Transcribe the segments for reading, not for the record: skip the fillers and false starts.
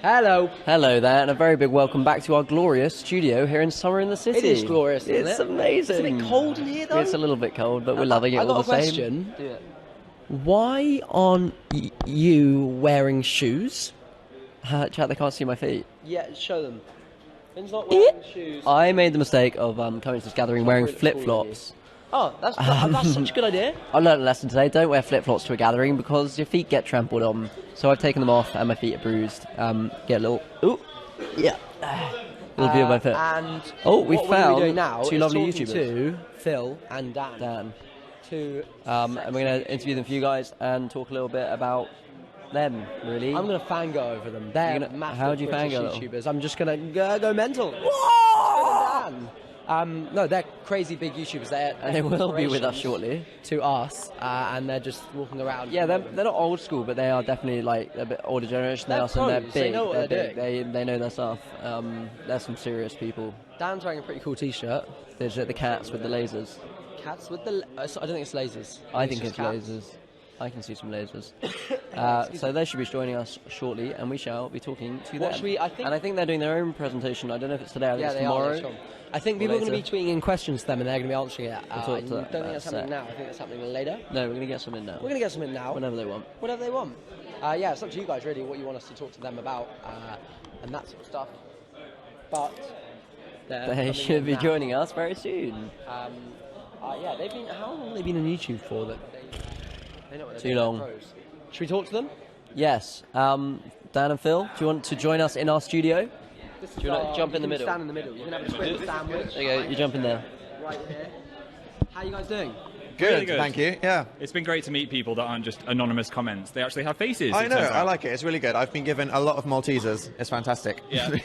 Hello. Hello there, and a very big welcome back to our glorious studio here in Summer in the City. It is glorious, isn't It's it? amazing. It's a bit cold in here, though. It's a little bit cold, but we're loving it all the same. I got a question. Why aren't you wearing shoes? Chat, they can't see my feet. Yeah, show them. Finn's not wearing shoes. I made the mistake of coming to this gathering wearing really cool, flip-flops. Oh, that's such a good idea. I learned a lesson today. Don't wear flip-flops to a gathering because your feet get trampled on. So I've taken them off and my feet are bruised. Get a little... Ooh, yeah. Little view of my foot. And we what found we're doing now two is lovely talking YouTubers. to Phil and Dan. Two and we're going to interview them for you guys and talk a little bit about them, really. I'm going to fangirl over them. They're massive how do you British fangirl? YouTubers. I'm just going to go mental. Whoa! No, they're crazy big YouTubers. And they will be with us shortly. To us, and they're just walking around. Yeah, they're not old school, but they are definitely like a bit older generation than us, and they're big. They know what they're doing. They know their stuff. They're some serious people. Dan's wearing a pretty cool T-shirt. There's the cats with the lasers. Cats with the... I don't think it's lasers. I think it's lasers. I can see some lasers. So they should be joining us shortly, and we shall be talking to them. And I think they're doing their own presentation. I don't know if it's today. I think it's tomorrow. I think people are going to be tweeting in questions to them, and they're going to be answering it. I don't think that's happening now. I think it's happening later. No, we're going to get some in now. We're going to get some in now. Whenever they want. Whatever they want. Yeah, it's up to you guys, really, what you want us to talk to them about, and that sort of stuff. But they should be joining us very soon. Yeah, they've been... How long have they been on YouTube for? That they know what they're Too long. pros. Should we talk to them? Yes. Dan and Phil, do you want to join us in our studio? Do you want to jump in the middle? Stand in the middle. You can have a squid sandwich. There you go. You jump in there. Right here. How are you guys doing? Good, really good, thank you. Yeah. It's been great to meet people that aren't just anonymous comments. They actually have faces. I know, I like it. It's really good. I've been given a lot of Maltesers. It's fantastic. Yeah.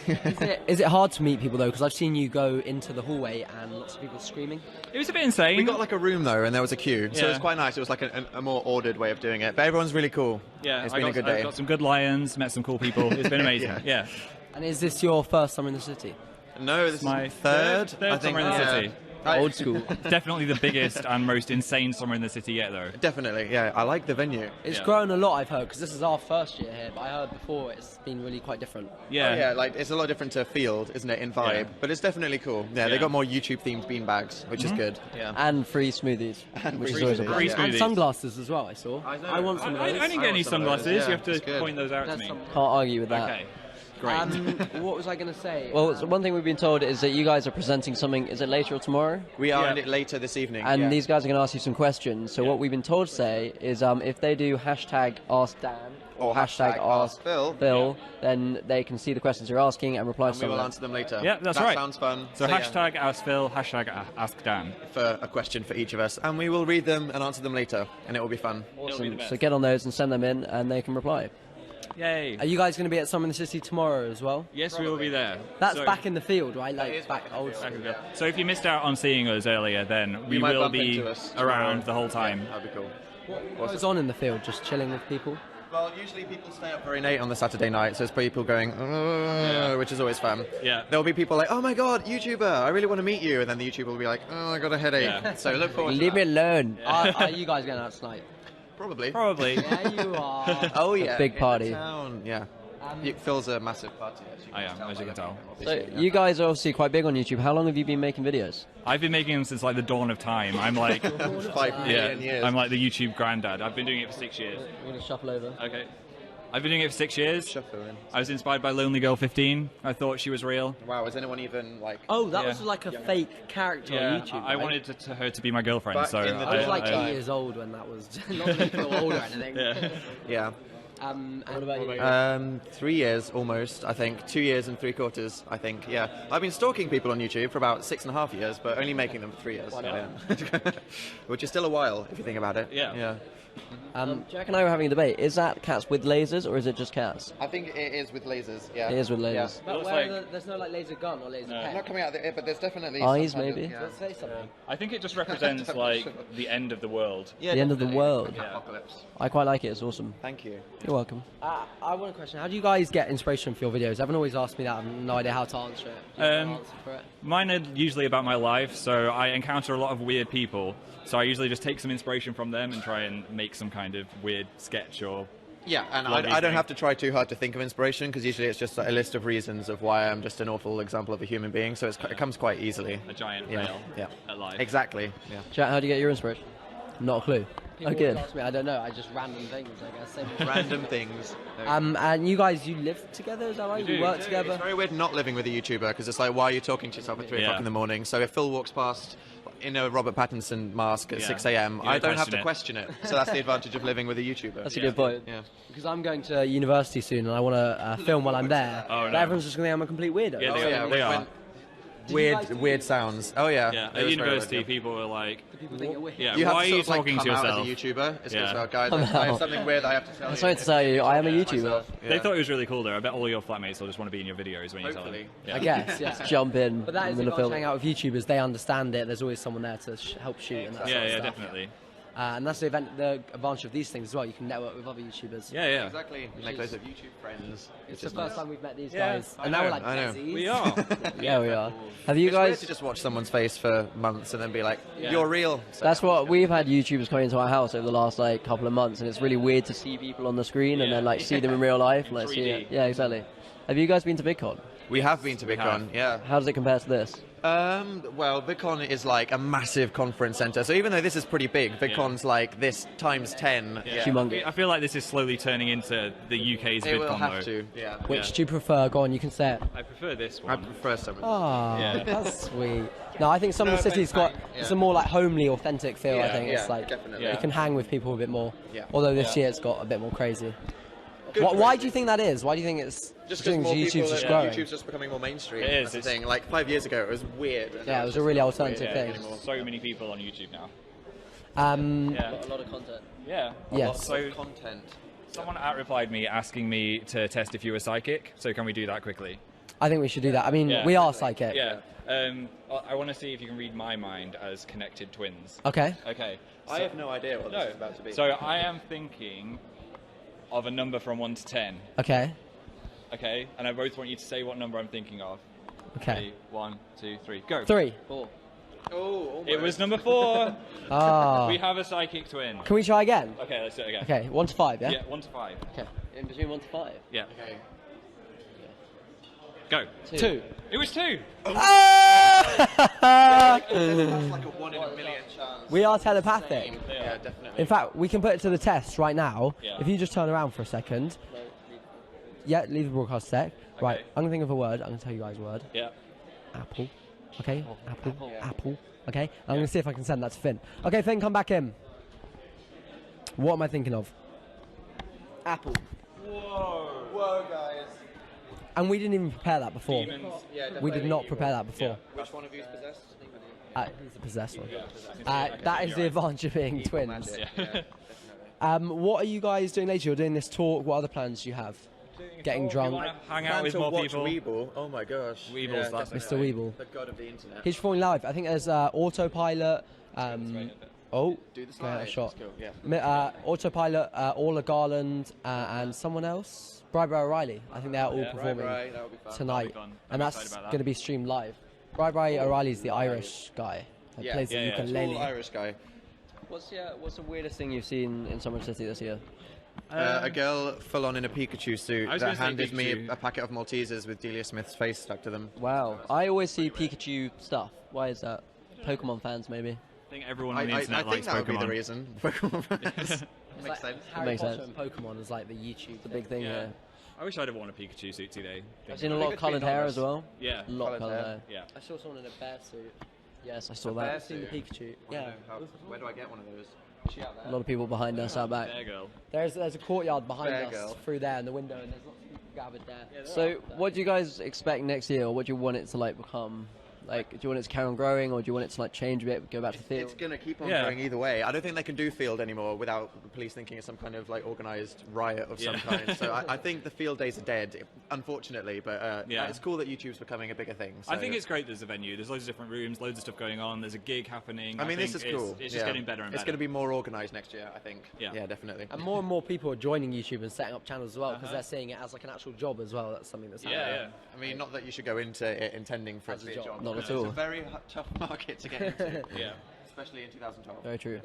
Is it hard to meet people, though? Because I've seen you go into the hallway and lots of people screaming. It was a bit insane. We got like a room though, and there was a queue, so Yeah. it was quite nice. It was like a more ordered way of doing it. But everyone's really cool. Yeah, It's been a good day. I got some good lions, met some cool people. It's been amazing. Yeah. And is this your first summer in the city? No, this is My third. third I think, summer in the city. Old school. Definitely the biggest and most insane summer in the city yet, though. Definitely, yeah. I like the venue. It's Yeah. grown a lot, I've heard, because this is our first year here, but I heard before it's been really quite different. Yeah. Oh, yeah, like it's a lot different to field, isn't it, in vibe? Yeah. But it's definitely cool. Yeah, they Yeah. got more YouTube-themed beanbags, which is good. Yeah. And free smoothies. Which is free always a smoothies. plus. Free And smoothies. sunglasses as well, I saw. I want some of I those. didn't get any want some of those, sunglasses. yeah. You have That's to good. point those out to That's me. some- Can't argue with that. Okay. Great. What was I going to say? Well, so one thing we've been told is that you guys are presenting something. Is it later or tomorrow? We are Yeah. in it later this evening. And yeah. these guys are going to ask you some questions. So Yeah. what we've been told to say is if they do hashtag Ask Dan Or hashtag Ask Phil. then they can see the questions you're asking and reply to we some will of them. answer them later. Yeah, that's that right. Sounds fun. So yeah, hashtag Ask Phil, hashtag Ask Dan. for a question for each of us, and we will read them and answer them later, and it will be fun. Awesome. So get on those and send them in, and they can reply. Yay. Are you guys going to be at Summer in the City tomorrow as well? Yes, we will be there. That's So- back in the field, right? Like back old back school. in the- So if you missed out on seeing us earlier, then we You might will bump be into us around tomorrow. the whole time. Yeah, that'd be cool. What goes on in the field? Just chilling with people? Well, usually people stay up very late on the Saturday night, so it's people going, which is always fun. Yeah. There'll be people like, oh my god, YouTuber, I really want to meet you, and then the YouTuber will be like, oh, I got a headache. Yeah. So look forward to Leave me that. alone. Are you guys going out tonight? Probably. Probably. Yeah, you are. Oh yeah. big in the party. town, yeah. It fills a massive party. I am, as you can tell. So you guys are obviously quite big on YouTube. How long have you been making videos? I've been making them since like the dawn of time. I'm like, 5 million years. I'm like the YouTube granddad. I've been doing it for 6 years. We're going to shuffle over. Okay. I've been doing it for 6 years. Shuffle in. I was inspired by Lonely Girl 15. I thought she was real. Wow, is anyone even like... Oh, that Yeah. was like a fake character on YouTube. I right? wanted her to be my girlfriend. Back So in the I was like I- 8 years old when that was. Not that you feel old or anything. Yeah. Yeah. And what about you? 3 years almost, I think. 2 years and 3/4, I think. Yeah, I've been stalking people on YouTube for about 6.5 years, but only making them for 3 years. Yeah. Which is still a while if you think about it. Yeah. Jack and I were having a debate. Is that cats with lasers or is it just cats? I think it is with lasers. Yeah, It is with lasers. But looks where like- are there's no like laser gun or laser No. pen. Not coming out there, but there's definitely Eyes, some kind maybe? Of, yeah. Let's say something. I think it just represents like the end of the world. Yeah, The end of the definitely. world. Yeah. Apocalypse. I quite like it. It's awesome. Thank you. You're welcome. I want a question. How do you guys get inspiration for your videos? Everyone always asks me that. I have no idea how to answer it. Do you have an answer for it? Mine are usually about my life, so I encounter a lot of weird people. So I usually just take some inspiration from them and try and make some kind of weird sketch or Yeah, and I don't have to try too hard to think of inspiration, because usually it's just a list of reasons of why I'm just an awful example of a human being, so it comes quite easily. A giant fail at life. Exactly. Yeah. Chat, how do you get your inspiration? Not a clue. People good. ask me, I don't know. I just random things, I guess. Same Random things. And you guys, you live together? Is that right? You work together? It's very weird not living with a YouTuber, because it's like, why are you talking to yourself at 3 o'clock in the morning? So if Phil walks past in a Robert Pattinson mask at 6 a.m, I don't have to question it. So that's the advantage of living with a YouTuber. That's a good point. Yeah. Because I'm going to university soon and I want to film while I'm there. But everyone's just going to think I'm a complete weirdo. Yeah, they are. Weird sounds. Oh yeah. Yeah. At university, people were like, People think you're weird. yeah, You have why are to you sort of, talking like, to come out yourself? as a YouTuber. It's Yeah. like, guys, I have something weird I have to tell you. Sorry to tell you, I am a YouTuber. They thought it was really cool though. I bet all your flatmates will just want to be in your videos when you tell them. Hopefully. I guess, yeah. Jump in. But that is in the the advantage film. hang out with YouTubers. They understand it. There's always someone there to help shoot and that sort of stuff. Definitely. And that's the advantage of these things as well. You can network with other YouTubers. Yeah. Exactly. You make loads of YouTube friends. It's the first time we've met these Yeah, guys. I And now we're know, like, I know. besties. We are. Yeah, we are. Have you It's weird guys? to just watch someone's face for months and then be like, you're real. So That's what we've had YouTubers coming into our house over the last like couple of months, and it's really weird to see people on the screen and then like see them in real life. Like, see 3D. it. Yeah, exactly. Have you guys been to VidCon? We have been to VidCon, yeah. How does it compare to this? Well, VidCon is like a massive conference centre, so even though this is pretty big, VidCon's like this times 10. Yeah. Humongous. I feel like this is slowly turning into the UK's It will VidCon have though. to, yeah. Which do you prefer? Go on, you can say it. I prefer this I one. prefer some. Oh, Yeah. that's sweet. No, I think Summer No, City's but- got it's a more like homely, authentic feel. I Yeah, think it's yeah, like definitely. you can hang with people a bit more. Yeah. Although this year it's got a bit more crazy. Good Why crazy. do you think that is? Why do you think it's Just doing because more people, YouTube's just growing? YouTube's just becoming more mainstream. It is, That's the it's- thing. Like 5 years ago, it was weird. and Yeah, now it it's was a just really not alternative weird thing. anymore. So many people on YouTube now. Yeah. A lot of content. Yeah. Yes. So Content. someone replied me asking me to test if you were psychic. So can we do that quickly? I think we should do that. I mean, Yeah. we are psychic. Yeah. I want to see if you can read my mind as connected twins. Okay. Okay. I have no idea what this is about to be. So I am thinking of a number from 1 to 10. Okay. Okay. And I both want you to say what number I'm thinking of. Okay. Ready? 1, 2, 3, go. 3. 4. Oh, It was number 4. Ah. We have a psychic twin. Can we try again? Okay, let's do it again. Okay. 1 to 5. Yeah. Yeah, 1 to 5. Okay. In between 1 to 5. Yeah. Okay. Go. 2. It was 2. That's like a 1 in a million chance. We are telepathic. Yeah, definitely. In fact, we can put it to the test right now. Yeah. If you just turn around for a second. Yeah, leave the broadcast sec. Right, I'm going to think of a word. I'm going to tell you guys a word. Yeah. Apple. Okay, apple. Apple. Okay, I'm going to see if I can send that to Finn. Okay, Finn, come back in. What am I thinking of? Apple. Whoa, guys. And we didn't even prepare that before. Demons. Yeah, We did not prepare that before. Which one of you is possessed? He's the possessed one. That is the advantage of being twins. Magic, yeah, definitely. What are you guys doing later? You're doing this talk. What other plans do you have? Getting You drunk. want to hang out Plan with to more watch people? Weeble. Oh my gosh. Weeble's that's Mr. Weeble. The god of the internet. He's performing live. I think there's Autopilot. Oh, Do the okay, slide. a shot. That's cool, yeah. Autopilot, Orla Garland, and someone else. Bri O'Reilly. I think they're all Yeah. performing Right, that would be fun. tonight. fun. And I'm that's excited about that. going to be streamed live. Bri O'Reilly's the Irish guy that Yeah. plays Yeah, the yeah. ukulele. Tall Irish guy. What's the weirdest thing you've seen in Summer City this year? A girl full on in a Pikachu suit I was that gonna say handed me Pikachu. a packet of Maltesers with Delia Smith's face stuck to them. Wow. I always see Pikachu stuff. Why is that? Pokemon fans, maybe. I think everyone I, on the I internet think likes that would be the Pokemon. reason. Pokemon fans. It's Makes like sense. Harry Makes Potter sense. and Pokemon is like the YouTube It's a big thing Yeah. here. I wish I'd have worn a Pikachu suit today. I've seen a lot think of it's coloured been hair nice. as well. Yeah. A lot of Coloured coloured hair. hair. Yeah. I saw someone in a bear suit. Yes, I saw bear that. I've seen the suit. Pikachu. I Yeah. don't know where do I get one of those? Is she out A there? lot of people behind us out back. There, girl. There's a courtyard behind Bear us girl. through there in the window, and there's lots of people gathered there. So, what do you guys expect next year, or what do you want it to like become? Like, do you want it to carry on growing, or do you want it to like change a bit, go back to the It's field? going to keep on Yeah. going either way. I don't think they can do field anymore without the police thinking it's some kind of like organised riot of some Yeah. kind. So I think the field days are dead, unfortunately. But Yeah. it's cool that YouTube's becoming a bigger thing. I so- think it's great there's a venue. There's loads of different rooms, loads of stuff going on. There's a gig happening. I mean, this think is cool. It's just getting better and better. It's going to be more organised next year, I think. Yeah. Yeah, definitely. And more people are joining YouTube and setting up channels as well because they're seeing it as like an actual job as well. That's something that's happening. Yeah, I mean, not that you should go into it intending for it As to a be a job. job. Not No, at all. It's a very tough market to get into. yeah. especially in 2012. Very true.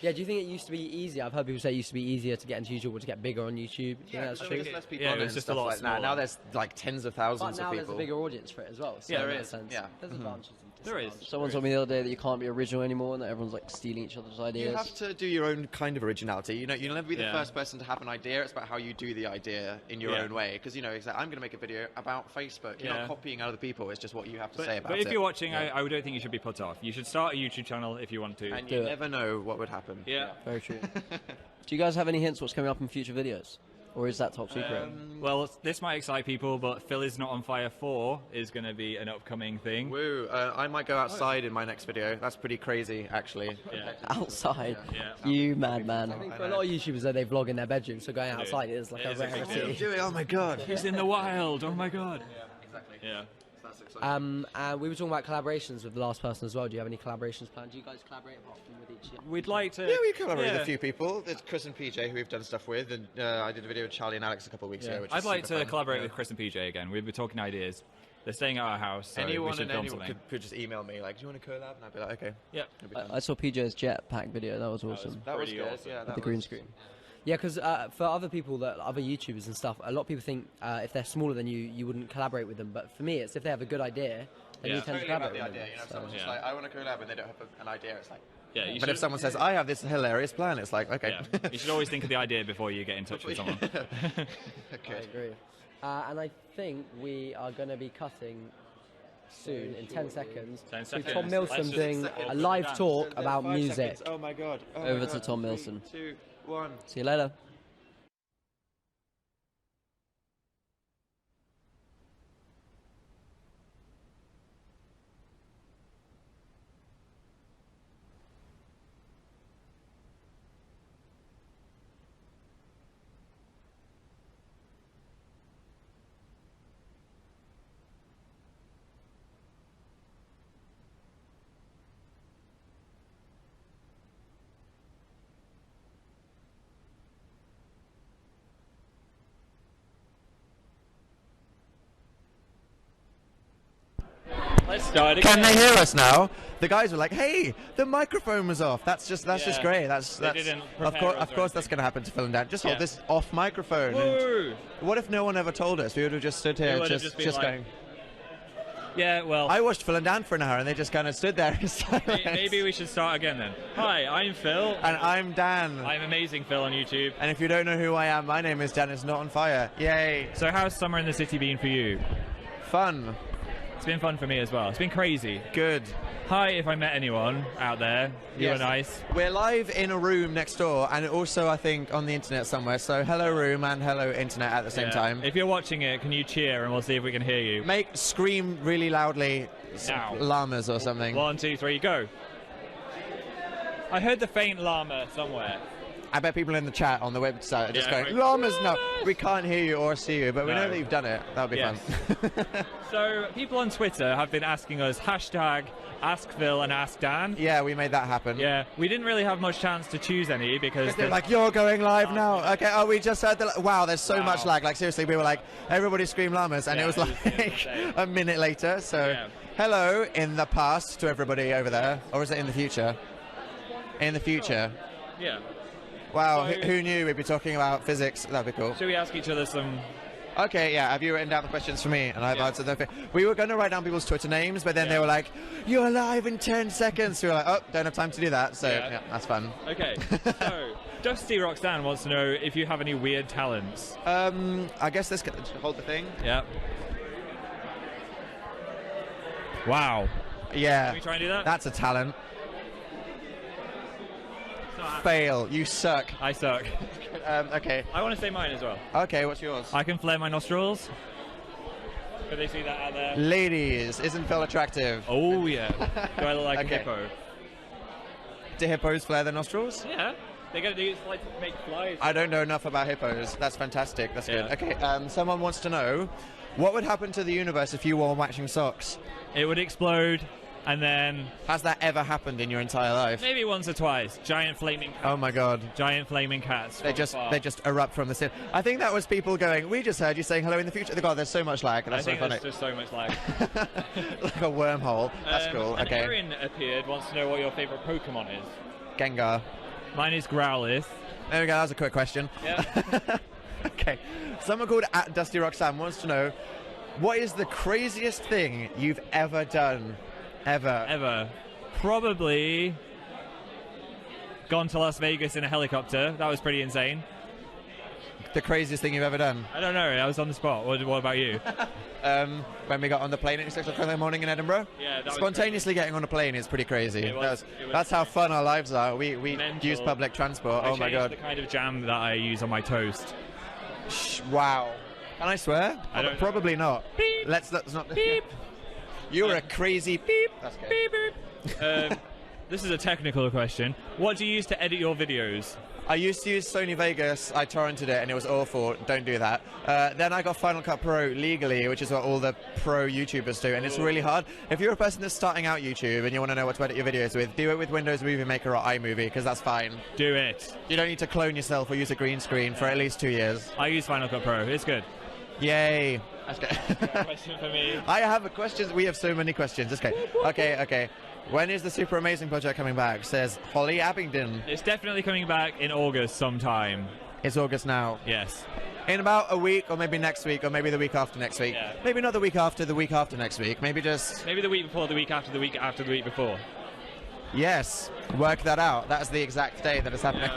Yeah. Do you think it used to be easier? I've heard people say it used to be easier to get into YouTube or to get bigger on YouTube. Do you think that's true? There's less people Yeah, on it it was and just a stuff lot like that. smaller. Now there's like tens of But thousands now of there's a people. bigger audience for it as well. So Yeah, there in that is. sense, Yeah. there's advantages. And There is. disadvantages. Someone told me the other day that you can't be original anymore and that everyone's like stealing each other's ideas. You have to do your own kind of originality. You know, you'll never be the Yeah. first person to have an idea. It's about how you do the idea in your Yeah. own way. Because, you know, exactly, I'm going to make a video about Facebook. You're Yeah. not copying other people. It's just what you have to say about But it. if you're watching, I don't think you should be put off. You should start a YouTube channel if you want to. and Do you it. never know what would happen. Yeah. Very true. Do you guys have any hints what's coming up in future videos? Or is that top secret? Well, this might excite people, but Phil is Not on Fire 4 is going to be an upcoming thing. Woo. I might go outside in my next video. That's pretty crazy, actually. Yeah. Outside? Yeah. You madman. I think for a lot of YouTubers, though, they vlog in their bedroom, so going outside is like It a is a big rarity. deal. Do it. Oh my god. He's in the wild. Oh my god. Exactly. Yeah. That's exciting. We were talking about collaborations with the last person as well. Do you have any collaborations planned? Do you guys collaborate apart from with each other? We'd like to. Yeah, we collaborate with yeah. a few people. There's Chris and PJ who we've done stuff with, and I did a video with Charlie and Alex a couple of weeks ago. Which I'd is like super to fun. collaborate Yeah. with Chris and PJ again. We've been talking ideas. They're staying at our house, so we Anyone should and film anyone something. could just email me like, "Do you want to collab?" And I'd be like, "Okay." Yeah. It'd be fun. I saw PJ's jetpack video. That was awesome. That was pretty good. awesome. Yeah, With that the green was- screen. Yeah, because for other people, other YouTubers and stuff, a lot of people think if they're smaller than you, you wouldn't collaborate with them. But for me, it's if they have a good idea, then Yeah. you tend to Totally about collaborate the with idea. them. You know, if So- someone's just Yeah. like, "I want to collab," and they don't have an idea, it's like. Yeah. You But should, if someone says, "I have this hilarious plan," it's like, okay. yeah. You should always think of the idea before you get in touch with someone. I Okay. agree. And I think we are going to be cutting soon in 10 seconds. 10 to seconds. Tom Let's Milson just doing open a it live down. talk about music. Oh my god. Oh Over my to god. Tom 3, Milson. 2, 1. See you later. Let's start again. Can they hear us now? The guys were like, "Hey, the microphone was off." That's just Yeah. great. That's didn't of prepare course us or that's going to happen to Phil and Dan. Just hold Yeah. this off microphone. Woo! And what if no one ever told us? We would have just stood here, would have just just been like- going. Yeah, well, I watched Phil and Dan for an hour, and they just kind of stood there in silence. maybe we should start again then. Hi, I'm Phil. And I'm Dan. I'm Amazing Phil on YouTube. And if you don't know who I am, my name is Dan. It's not on fire. Yay! So how's summer in the city been for you? Fun. It's been fun for me as well. It's been crazy. Good. Hi, if I met anyone out there, you Yes. were nice. We're live in a room next door, and also I think on the internet somewhere. So hello room and hello internet at the same Yeah. time. If you're watching it, can you cheer and we'll see if we can hear you. Scream really loudly, Now. llamas or something. 1, 2, 3, go. I heard the faint llama somewhere. I bet people in the chat on the website are just Yeah, going, right. llamas, no. We can't hear you or see you, but we No. know that you've done it. That would be Yes. fun. So people on Twitter have been asking us hashtag Ask Phil and Ask Dan. Yeah, we made that happen. Yeah, we didn't really have much chance to choose any because They're like, you're going live now. Okay, oh, we just heard the... Wow, there's so Wow. much lag. Like, seriously, we were like, everybody scream llamas, and Yeah, it was it was like insane. a minute later. So, Yeah. hello in the past to everybody over there. Or is it in the future? In the future. yeah. Wow, So- who knew we'd be talking about physics? That'd be cool. Should we ask each other some? Okay, yeah. Have you written down the questions for me? And I've Yeah. answered them. We were going to write down people's Twitter names, but then they were like, "You're live in 10 seconds." So we were like, "Oh, don't have time to do that." So Yeah. yeah, that's fun. Okay. So Dusty Roxanne wants to know if you have any weird talents. I guess this could hold the thing. Yeah. Wow. Yeah, Can we try and do that? that's a talent. It's not happening. Fail. You suck. I suck. Okay. I want to say mine as well. Okay, what's yours? I can flare my nostrils. Could they see that out there? Ladies, isn't Phil attractive? Oh yeah. Do I look like Okay. a hippo? Do hippos flare their nostrils? Yeah. They're gonna do it like to make flies. I don't know enough about hippos. That's fantastic. That's good. Yeah. Okay, someone wants to know, what would happen to the universe if you wore matching socks? It would explode. And then... Has that ever happened in your entire life? Maybe once or twice. Giant flaming cats. Oh my god. Giant flaming cats. They just erupt from the ceiling. I think that was people going, we just heard you saying hello in the future. God, there's so much lag. That's so funny. There's just so much lag. Like a wormhole. That's cool. And Okay. Erin appeared, wants to know what your favourite Pokemon is. Gengar. Mine is Growlithe. There we go, that was a quick question. Yeah. Okay. Someone called @DustyRoxanne wants to know, what is the craziest thing you've ever done? Ever. Probably gone to Las Vegas in a helicopter. That was pretty insane. The craziest thing you've ever done? I don't know. I was on the spot. What about you? When we got on the plane at 6 o'clock in the morning in Edinburgh. Yeah, that spontaneously getting on a plane is pretty crazy. That's how fun our lives are. We use public transport. Oh my god. The kind of jam that I use on my toast. Wow. Can I swear? I don't Probably not. Beep. Let's not. Beep. You're a crazy beep. That's good. Beep, beep. This is a technical question. What do you use to edit your videos? I used to use Sony Vegas. I torrented it and it was awful. Don't do that. Then I got Final Cut Pro legally, which is what all the pro YouTubers do, and it's really hard. If you're a person that's starting out YouTube and you want to know what to edit your videos with, do it with Windows Movie Maker or iMovie, because that's fine. Do it. You don't need to clone yourself or use a green screen for at least 2 years. I use Final Cut Pro. It's good. Yay. That's good. Question for me. I have a question. We have so many questions. Okay. When is the Super Amazing Project coming back? Says Holly Abingdon. It's definitely coming back in August sometime. It's August now. Yes. In about a week, or maybe next week, or maybe the week after next week. Yeah. Maybe not the week after next week. Maybe just... Maybe the week before, the week after, the week after, the week before. Yes. Work that out. That's the exact day that it's happening.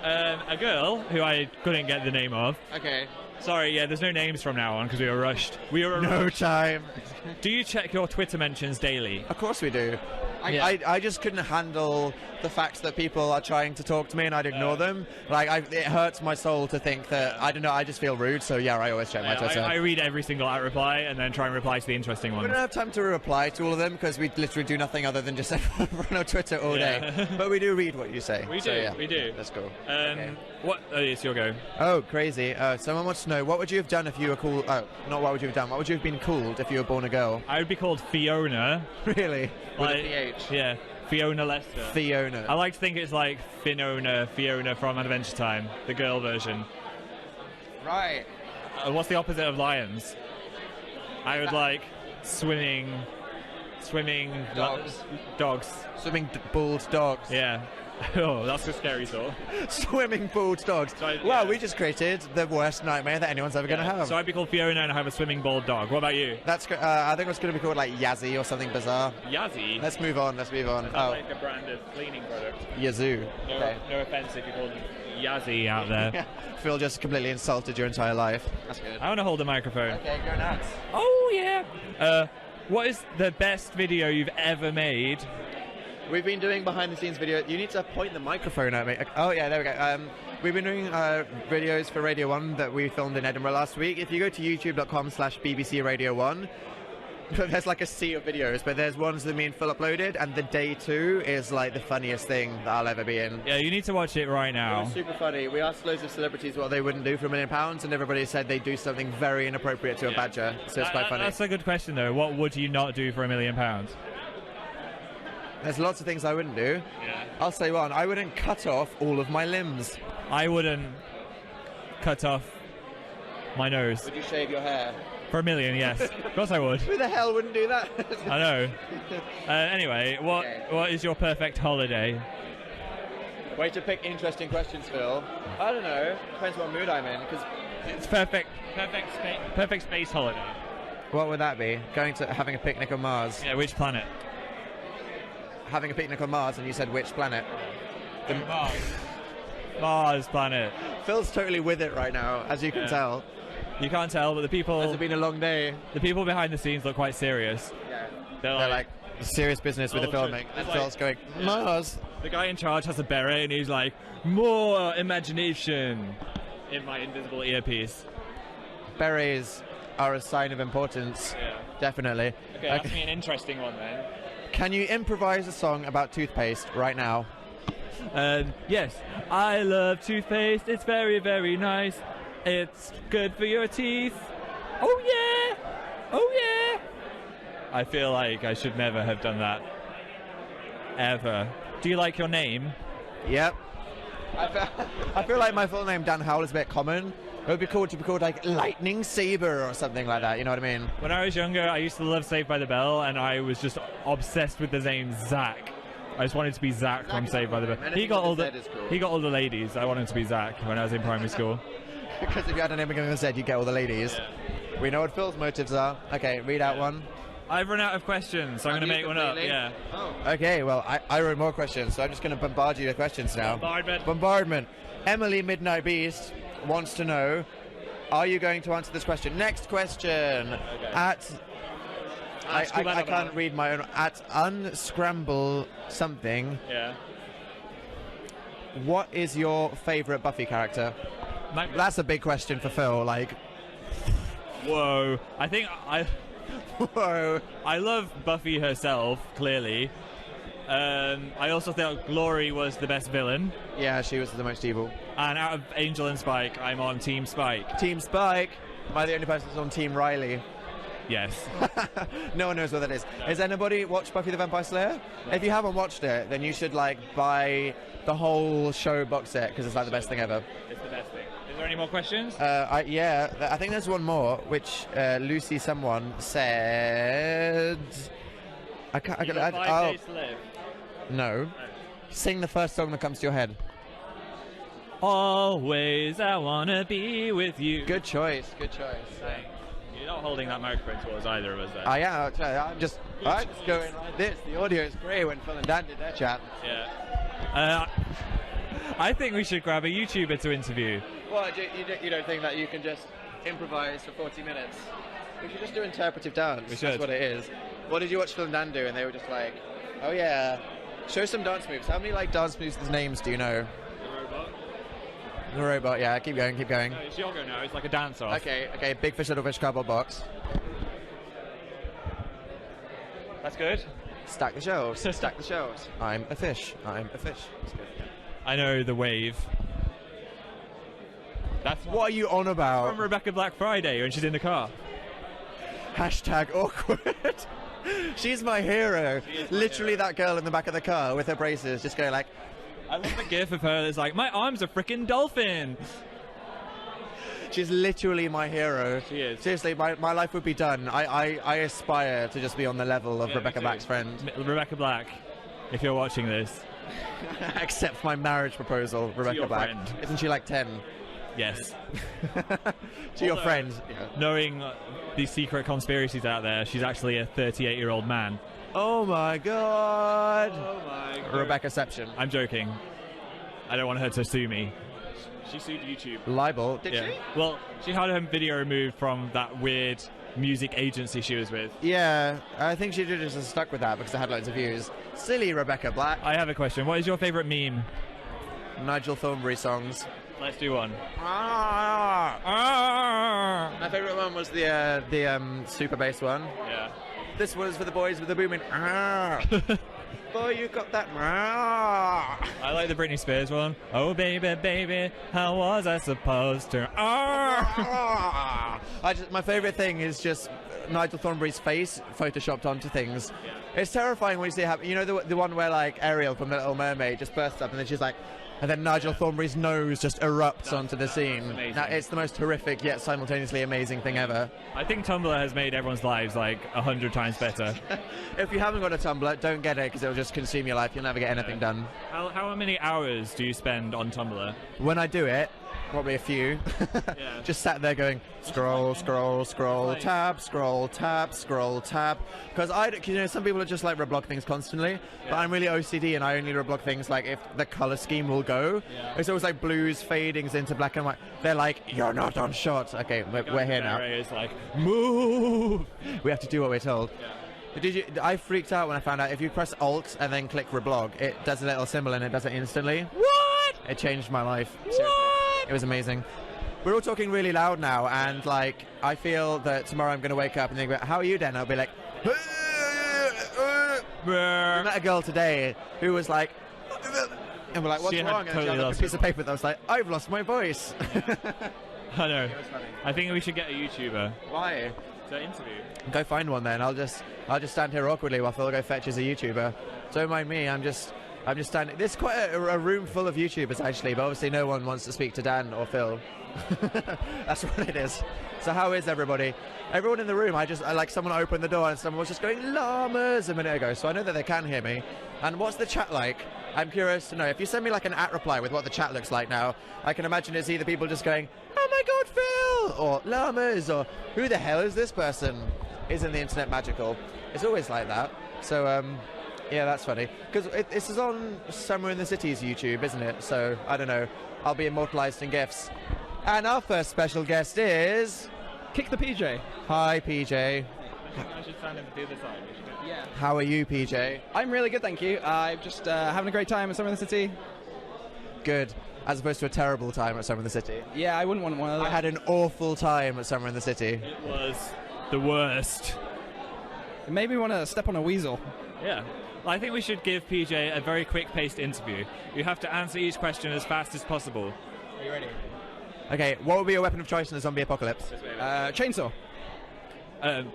A girl, who I couldn't get the name of. Okay. Sorry, yeah, there's no names from now on because we were rushed. No time. Do you check your Twitter mentions daily? Of course we do. I just couldn't handle the fact that people are trying to talk to me and I'd ignore them. It hurts my soul to think that, I don't know, I just feel rude, so yeah, I always check my Twitter. I read every single reply and then try and reply to the interesting ones. We don't have time to reply to all of them because we literally do nothing other than just run on Twitter all day. But we do read what you say. We do. That's cool. Okay. It's your go. Oh, crazy. Someone wants to know, what would you have done if you were called... Oh, not what would you have done. What would you have been called if you were born a girl? I would be called Fiona. Really? With a PH? Yeah. Fiona Lester. Fiona. I like to think it's like Fiona from Adventure Time, the girl version. Right. What's the opposite of lions? I would like swimming dogs. Swimming bald dogs. Yeah. Oh, that's a scary thought. Swimming bald dogs. So wow, we just created the worst nightmare that anyone's ever going to have. So I'd be called Fiona and I have a swimming bald dog. What about you? That's. I think it's going to be called like Yazzie or something bizarre. Yazzie? Let's move on. That's like a brand of cleaning product. Yazoo. No offense if you called Yazzie out there. Phil just completely insulted your entire life. That's good. I want to hold the microphone. Okay, go nuts. Oh, yeah. What is the best video you've ever made? We've been doing behind-the-scenes video. You need to point the microphone at me. Oh, yeah, there we go. We've been doing videos for Radio 1 that we filmed in Edinburgh last week. If you go to youtube.com/BBC Radio 1, there's like a sea of videos, but there's ones that me and Phil uploaded, and the day 2 is like the funniest thing that I'll ever be in. Yeah, you need to watch it right now. It was super funny. We asked loads of celebrities what they wouldn't do for £1 million, and everybody said they'd do something very inappropriate to a badger, so it's quite funny. That's a good question, though. What would you not do for £1 million? There's lots of things I wouldn't do. Yeah. I'll say one. I wouldn't cut off all of my limbs. I wouldn't cut off my nose. Would you shave your hair? For £1 million, yes. Of course I would. Who the hell wouldn't do that? I know. Anyway, what is your perfect holiday? Way to pick interesting questions, Phil. I don't know. Depends what mood I'm in. Because it's perfect space holiday. What would that be? Having a picnic on Mars? Yeah, which planet? Having a picnic on Mars, and you said which planet? Mars. Mars planet. Phil's totally with it right now, as you can tell. You can't tell, but the people... Has it been a long day? The people behind the scenes look quite serious. Yeah. They're like serious business with the filming. And Phil's going, Mars! The guy in charge has a beret, and he's like, more imagination, in my invisible earpiece. Berets are a sign of importance. Yeah. Definitely. Okay, ask me an interesting one then. Can you improvise a song about toothpaste right now? Yes. I love toothpaste. It's very, very nice. It's good for your teeth. Oh, yeah. Oh, yeah. I feel like I should never have done that. Ever. Do you like your name? Yep. I feel like my full name, Dan Howell, is a bit common. It would be cool to be called like Lightning Saber or something like that, you know what I mean? When I was younger, I used to love Saved by the Bell, and I was just obsessed with the name Zach. I just wanted to be Zach from Saved by the Bell. He got all the ladies. I wanted to be Zach when I was in primary school. Because if you had a name beginning with Z, you get all the ladies. Yeah. We know what Phil's motives are. Okay, read out one. I've run out of questions, so I'm going to make one up. Yeah. Oh. Okay, well, I wrote more questions, so I'm just going to bombard you with questions now. Bombardment. Emily Midnight Beast wants to know, are you going to answer this question? Next question. Okay. I can't read my own. At unscramble something. Yeah. What is your favourite Buffy character? That's a big question for Phil. Like, whoa. Whoa. I love Buffy herself, clearly. I also thought Glory was the best villain. Yeah, she was the most evil. And out of Angel and Spike, I'm on Team Spike. Team Spike? Am I the only person who's on Team Riley? Yes. No one knows what that is. No. Has anybody watched Buffy the Vampire Slayer? No. If you haven't watched it, then you should like buy the whole show box set because it's like the best thing ever. It's the best thing. Is there any more questions? Yeah, I think there's one more, which Lucy someone said. I can't. You got 5 days to live. No. Sing the first song that comes to your head. Always I wanna be with you. Good choice. Good choice. Thanks. You're not holding that microphone towards either of us, though. I'm just going like this. The audio is great when Phil and Dan did their chat. Yeah. I think we should grab a YouTuber to interview. Well, you don't think that you can just improvise for 40 minutes? We should just do interpretive dance. We should. That's what it is. What did you watch Phil and Dan do? And they were just like, oh yeah, show some dance moves. How many like dance moves' names do you know? The robot, yeah, keep going. No, it's your go now, it's like a dance-off. Okay, big fish, little fish, cardboard box. That's good. Stack the shelves, stack the shelves. I'm a fish. That's good. I know the wave. That's what are you on about? From Rebecca Black Friday when she's in the car. Hashtag awkward. She's my hero. Literally that girl in the back of the car with her braces just going like... I love the gif of her that's like, my arm's a freaking dolphin. She's literally my hero. She is. Seriously, my life would be done. I aspire to just be on the level of Rebecca Black's friend. Rebecca Black, if you're watching this. Accept my marriage proposal, Rebecca Black. Friend. Isn't she like 10? Yes. To your friend. Yeah. Knowing these secret conspiracies out there, she's actually a 38-year-old man. Oh my god! Oh my god. Rebeccaception. I'm joking. I don't want her to sue me. She sued YouTube. Libel? Did she? Well, she had her video removed from that weird music agency she was with. Yeah, I think she just stuck with that because it had loads of views. Silly Rebecca Black. I have a question. What is your favourite meme? Nigel Thornberry songs. Let's do one. My favourite one was the super bass one. Yeah. This was for the boys with the booming. Boy, you got that. I like the Britney Spears one. Oh baby, baby, how was I supposed to? My favourite thing is just Nigel Thornberry's face photoshopped onto things. Yeah. It's terrifying when you see it happen. You know the one where like Ariel from The Little Mermaid just bursts up and then she's like, and then Nigel Thornberry's nose just erupts onto the scene. Now, it's the most horrific yet simultaneously amazing thing ever. I think Tumblr has made everyone's lives like 100 times better. If you haven't got a Tumblr, don't get it because it'll just consume your life. You'll never get anything done. How many hours do you spend on Tumblr? When I do it, probably a few. Just sat there going scroll, scroll, scroll, tab, scroll, tab, scroll, tab. Because some people are just like reblog things constantly, but I'm really OCD and I only reblog things like if the color scheme will go. It's always like blues fadings into black and white. They're like, you're not on shot. Okay, we're here now. It's like, move. We have to do what we're told. I freaked out when I found out if you press Alt and then click reblog, it does a little symbol and it does it instantly. What? It changed my life. What? Seriously. It was amazing. We're all talking really loud now, and like I feel that tomorrow I'm going to wake up and think about how are you, Dan? I'll be like, I met a girl today who was like, and we're like, what's wrong? And she had a piece of paper that was like, I've lost my voice. I know. I think we should get a YouTuber. Why? to interview. Go find one then. I'll just stand here awkwardly while Phil go fetches a YouTuber. Don't mind me. I'm just standing. There's quite a room full of YouTubers actually, but obviously no one wants to speak to Dan or Phil. That's what it is. So how is everybody? Everyone in the room. I like someone opened the door and someone was just going llamas a minute ago, so I know that they can hear me. And what's the chat like? I'm curious to know. If you send me like an @reply with what the chat looks like now, I can imagine it's either people just going, "Oh my God, Phil," or llamas, or "Who the hell is this person?" Isn't the internet magical? It's always like that. So yeah, that's funny because this is on Somewhere in the City's YouTube, isn't it? So I don't know. I'll be immortalised in GIFs. And our first special guest is Kick the PJ. Hi, PJ. I think I should stand in the other side. Yeah. How are you, PJ? I'm really good, thank you. I'm just having a great time at Summer in the City. Good. As opposed to a terrible time at Summer in the City. Yeah, I wouldn't want one of those. I had an awful time at Summer in the City. It was the worst. It made me want to step on a weasel. Yeah. I think we should give PJ a very quick-paced interview. You have to answer each question as fast as possible. Are you ready? Okay, what would be your weapon of choice in a zombie apocalypse? Chainsaw.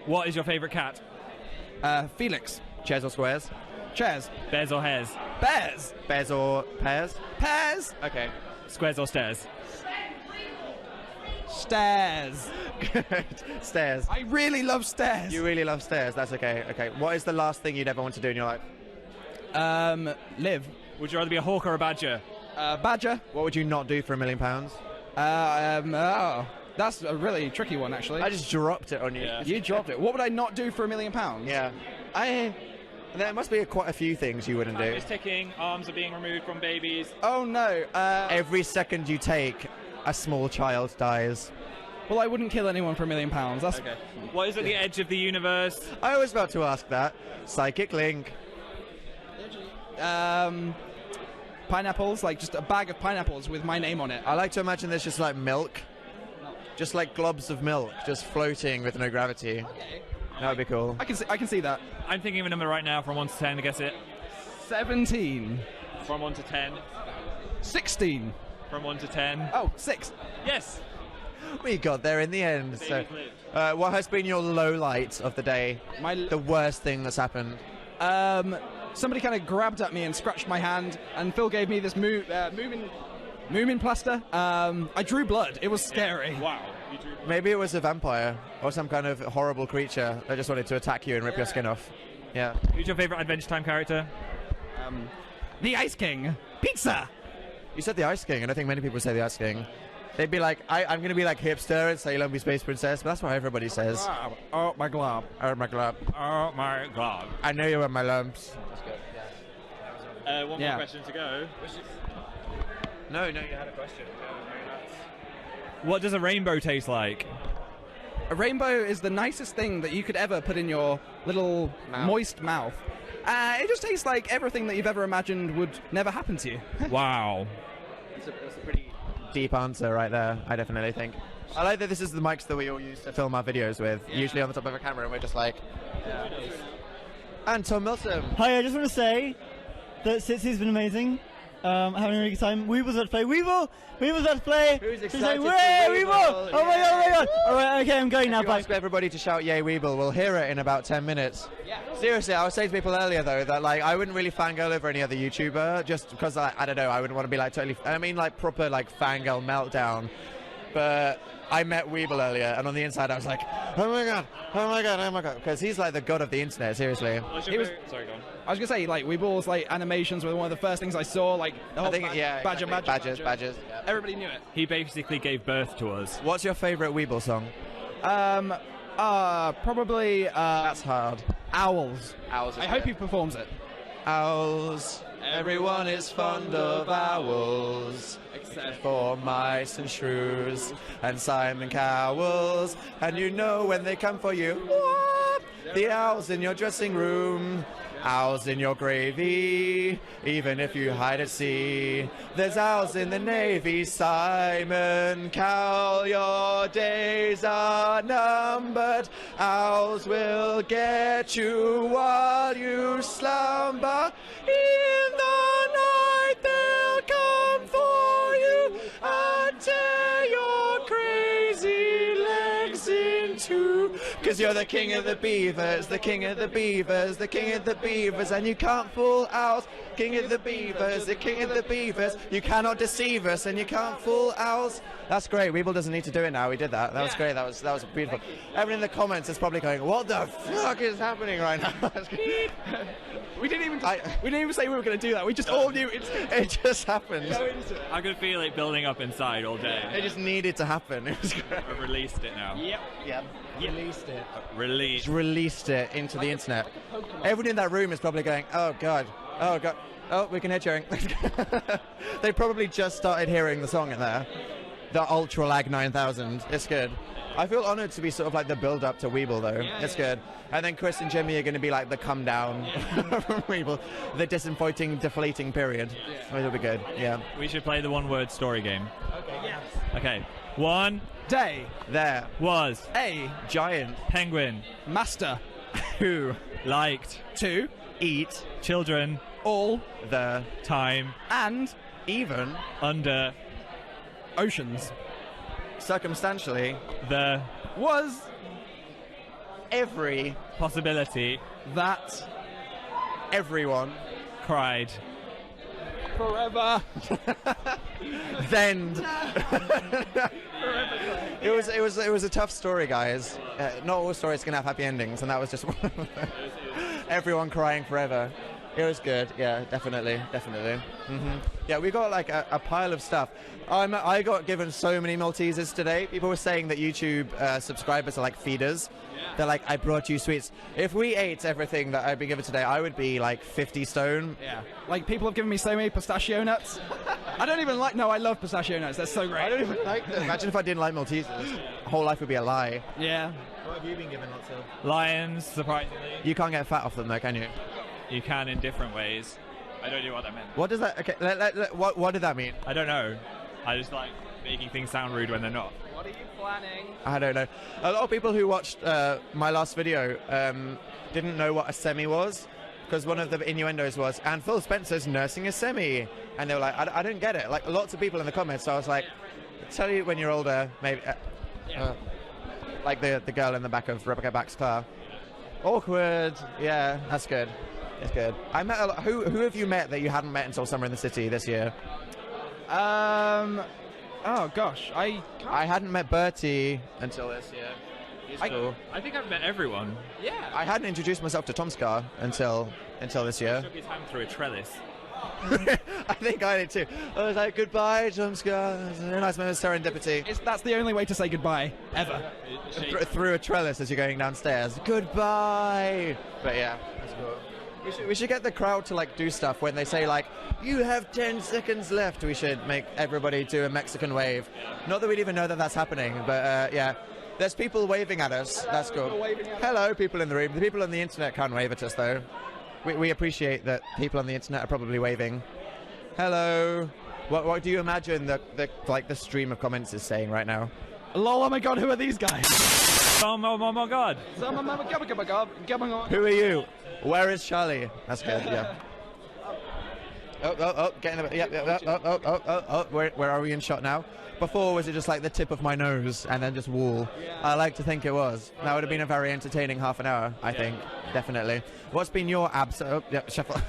What is your favourite cat? Felix. Chairs or squares? Chairs. Bears or hares? Bears. Bears or pears? Pears. Okay. Squares or stairs? Stairs. Good. Stairs. I really love stairs. You really love stairs, that's okay. Okay, what is the last thing you'd ever want to do in your life? Live. Would you rather be a hawk or a badger? Badger. What would you not do for £1 million? Oh, that's a really tricky one, actually. I just dropped it on you. Yeah. You dropped it. What would I not do for £1 million? Yeah. There must be quite a few things you wouldn't Time do. is ticking, arms are being removed from babies. Oh, no. Every second you take, a small child dies. Well, I wouldn't kill anyone for £1 million. That's Okay. What is at the edge of the universe? I was about to ask that. Psychic link. Pineapples, like just a bag of pineapples with my name on it. I like to imagine there's just like milk. Just like globs of milk, just floating with no gravity. Okay. That would be cool. I can see that. I'm thinking of a number right now from 1 to 10 to guess it. 17. From 1 to 10. 16. From 1 to 10. Oh, 6. Yes! We got there in the end. So, Babies live. what has been your low light of the day? The worst thing that's happened? Somebody kind of grabbed at me and scratched my hand, and Phil gave me this moving plaster. I drew blood. It was scary. Wow. You drew... Maybe it was a vampire or some kind of horrible creature that just wanted to attack you and rip your skin off. Yeah. Who's your favourite Adventure Time character? The Ice King. Pizza. You said the Ice King, and I think many people say the Ice King. They'd be like, I'm going to be like hipster and say Lumpy Space Princess, but that's what everybody says. Oh, my glob. Oh my god. Oh my god. I know you were my lumps. One more question to go. No, you had a question. What does a rainbow taste like? A rainbow is the nicest thing that you could ever put in your little moist mouth. It just tastes like everything that you've ever imagined would never happen to you. Wow. That's a pretty deep answer right there, I definitely think. I like that this is the mics that we all use to film our videos with, usually on the top of a camera, and we're just like... Yeah. And Tom Milsom. Hi, I just want to say that Sitsy's been amazing. Having a really good time. Weevil's about to play. Weevil's about to play. Who's She's excited like, for "Way, Weevil? Weevil! Oh my god, oh my god! Alright, okay, I'm going now, You bye. ask everybody to shout "Yay Weeble," we'll hear it in about 10 minutes. Yeah. Seriously, I was saying to people earlier though that like I wouldn't really fangirl over any other YouTuber just because I don't know, I wouldn't want to be like totally. I mean like proper like fangirl meltdown. But I met Weeble earlier, and on the inside I was like, oh my god, oh my god, oh my god, because he's like the god of the internet. Seriously. He was. Sorry, go on. I was gonna say, like, Weeble's like animations were one of the first things I saw. Like, the whole badgers. Yeah. Everybody knew it. He basically gave birth to us. What's your favourite Weeble song? Probably. That's hard. Owls. Owls. I hope he performs it. Owls. Everyone is fond of owls, except for mice and shrews and Simon Cowells. And you know when they come for you, what? The owls in your dressing room, owls in your gravy, even if you hide at sea. There's owls in the Navy, Simon Cowell, your days are numbered. Owls will get you while you slumber. In the night they'll come for you and tear your crazy legs in two. 'cause you're the king of the beavers, the king of the beavers, the king of the beavers, and you can't fool us. King of the beavers, the king of the beavers, you cannot deceive us, and you can't fool us. That's great. Weeble doesn't need to do it now. We did that. That was great. That was beautiful. Everyone in the comments is probably going, "What the fuck is happening right now?" We didn't even say we were going to do that. We just all knew it just happened. I could feel it building up inside all day. It just needed to happen. It was great. I've released it now. Yep. Released it. Released. Released it into the internet. Everyone in that room is probably going, "Oh god, oh god, oh we can hear cheering." They probably just started hearing the song in there. The Ultra Lag 9000. It's good. I feel honoured to be sort of like the build-up to Weeble, though. It's good. And then Chris and Jimmy are going to be like the come down from Weeble, the disappointing, deflating period. It'll be good. Yeah. We should play the one-word story game. Okay. Yes. Okay. One day there was a giant penguin master who liked to eat children all the time and even under oceans. Circumstantially, there was every possibility that everyone cried forever. Then it was a tough story, guys. Not all stories can have happy endings, and that was just one of them. Everyone crying forever. It was good, yeah, definitely. Yeah, we got like a pile of stuff. I got given so many Maltesers today. People were saying that YouTube subscribers are like feeders. They're like, "I brought you sweets." If we ate everything that I've been given today, I would be like 50 stone. Yeah. Like, people have given me so many pistachio nuts. I don't even like... No, I love pistachio nuts. They're so great. I don't even like them. Imagine if I didn't like Maltesers. Whole life would be a lie. Yeah. What have you been given lots of? lions, surprisingly. You can't get fat off them though, can you? You can in different ways. I don't know what that meant. What does that... Okay, what did that mean? I don't know. I just like making things sound rude when they're not. What are you planning? I don't know. A lot of people who watched my last video didn't know what a semi was, because one of the innuendos was, "And Phil Spencer's nursing a semi," and they were like, I don't get it. Like, lots of people in the comments, so I was like, tell you when you're older, maybe. Like the girl in the back of Rebecca Back's car. Awkward. Yeah, that's good. It's good. I met a lot. Who have you met that you hadn't met until Summer in the City this year? Oh gosh, I hadn't met Bertie until this year. He's cool. I think I've met everyone. Yeah. I hadn't introduced myself to Tom Scar until this year. Shook his hand through a trellis. I think I did too. I was like, "Goodbye, Tom Scar." It's a nice moment of serendipity. That's the only way to say goodbye ever. Through a trellis as you're going downstairs. Goodbye. But yeah, that's cool. We should get the crowd to like do stuff when they say like, "You have 10 seconds left." We should make everybody do a Mexican wave. Not that we'd even know that that's happening, but yeah. There's people waving at us. Hello, that's cool. Hello, people in the room. The people on the internet can't wave at us though. We appreciate that people on the internet are probably waving. Hello. What do you imagine the stream of comments is saying right now? Lol, oh my god, who are these guys? Oh my god. Who are you? Where is Charlie? That's good, yeah. Oh, getting a bit, yeah, where are we in shot now? Before, was it just like the tip of my nose and then just wall? I like to think it was. That would have been a very entertaining half an hour, I think, definitely. What's been your shuffle.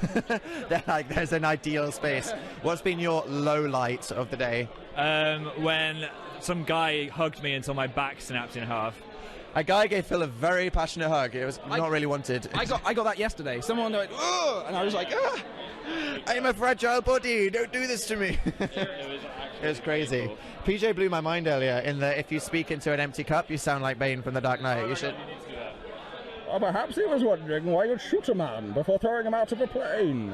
There's an ideal space. What's been your low light of the day? When some guy hugged me until my back snapped in half. A guy gave Phil a very passionate hug. It was not really wanted. I got that yesterday. Someone went, "Ugh," and I was like, "Ugh. I'm a fragile body. Don't do this to me." It was crazy. Cool. PJ blew my mind earlier in the "if you speak into an empty cup, you sound like Bane from The Dark Knight." You should. Or perhaps he was wondering why you'd shoot a man before throwing him out of a plane.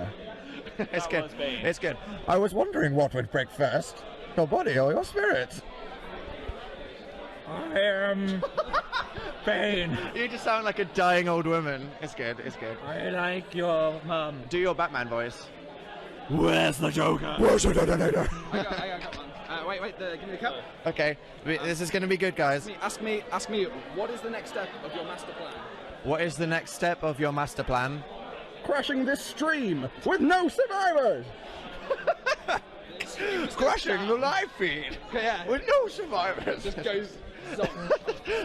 It's good. It's good. I was wondering what would break first, your body or your spirit. I am Bane. You just sound like a dying old woman. It's good. It's good. I like your mum. Do your Batman voice. Where's the Joker? Where's the Joker? I got one. Wait, give me the cup. Okay, this is going to be good, guys. Ask me, what is the next step of your master plan? What is the next step of your master plan? Crashing this stream with no survivors. Crashing the live feed yeah. with no survivors. Just goes.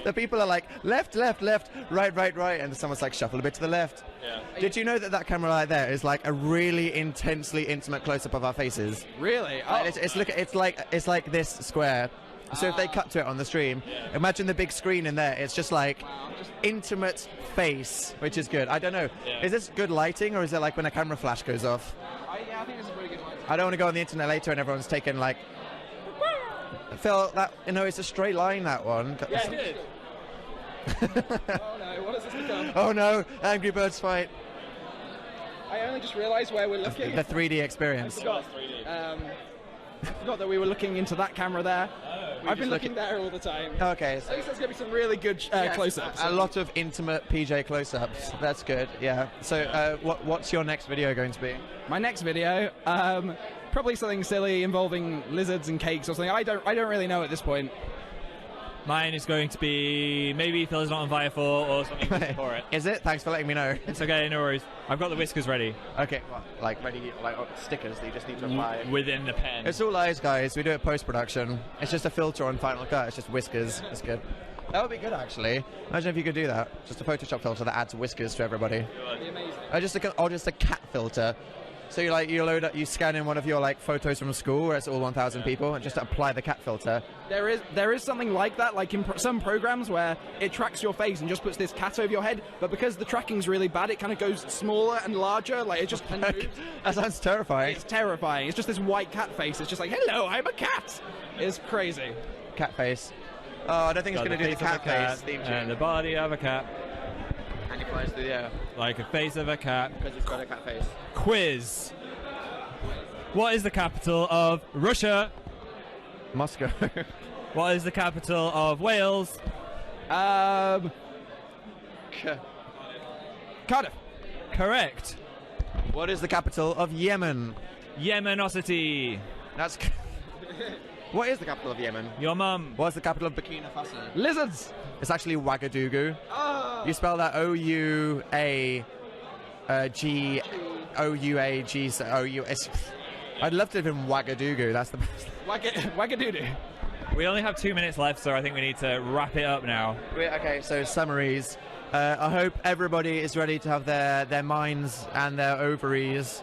The people are like, left, left, left, right, right, right, and someone's like, shuffle a bit to the left. Yeah. Did you know that that camera right there is like a really intensely intimate close-up of our faces? Really? Oh. It's like this square. So if they cut to it on the stream, imagine the big screen in there. It's just like intimate face, which is good. I don't know. Yeah. Is this good lighting, or is it like when a camera flash goes off? I think it's a pretty good lighting. I don't want to go on the internet later and everyone's taken like. Phil, that it's a straight line, that one. Yeah, it did. Oh no, what has this become? Oh no, Angry Birds fight. I only just realised where we're looking. The 3D experience. I forgot that we were looking into that camera there. I've been looking there all the time. Okay. So there's going to be some really good close-ups. A lot of intimate PJ close-ups. That's good. Yeah. So, what's your next video going to be? My next video, probably something silly involving lizards and cakes or something. I don't really know at this point. Mine is going to be maybe Phil's not on Fire 4 or something for it. Is it? Thanks for letting me know. It's okay, no worries. I've got the whiskers ready. Okay, well, like ready, like stickers that you just need to apply. Within the pen. It's all lies, guys. We do it post-production. It's just a filter on Final Cut. It's just whiskers. It's good. That would be good, actually. Imagine if you could do that. Just a Photoshop filter that adds whiskers to everybody. That'd be amazing. Or just a cat filter. So you scan in one of your like photos from school where it's all 1,000 people and just apply the cat filter. There is something like that, like in some programs where it tracks your face and just puts this cat over your head, but because the tracking's really bad, it kind of goes smaller and larger, like it just moves. That sounds terrifying. It's terrifying. It's just this white cat face. It's just like, hello, I'm a cat. It's crazy. Cat face. Oh, I don't think it's going to do the cat face theme tune. And the body of a cat. And it flies through the air. Like a face of a cat. Because it's got a cat face. Quiz. What is the capital of Russia? Moscow. What is the capital of Wales? Cardiff. Correct. What is the capital of Yemen? Yemenosity. That's. What is the capital of Yemen? Your mum. What's the capital of Burkina Faso? Lizards. It's actually Ouagadougou. Oh. You spell that OuagaG. I'd love to live in Ouagadougou. That's the best. Wagadoodoo. We only have 2 minutes left, so I think we need to wrap it up now. Okay, so summaries. I hope everybody is ready to have their minds and their ovaries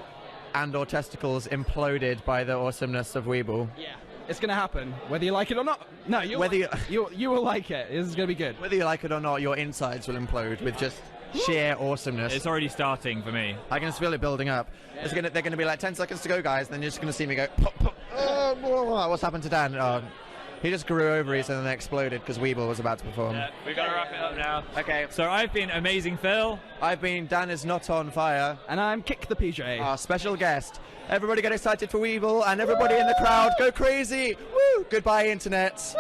and or testicles imploded by the awesomeness of Weeble. Yeah. It's going to happen, whether you like it or not. No, you will like it. This is going to be good. Whether you like it or not, your insides will implode with just sheer awesomeness. It's already starting for me. I can feel it building up. Yeah. They're going to be like 10 seconds to go, guys, and then you're just going to see me go, pop, pop. Oh, what's happened to Dan? Oh, he just grew ovaries and then exploded because Weeble was about to perform. Yeah, we've got to wrap it up now. Okay. So I've been Amazing Phil. I've been Dan is not on fire. And I'm Kick the PJ. Our special guest. Everybody get excited for Weeble, and everybody in the crowd go crazy. Woo! Goodbye, internet.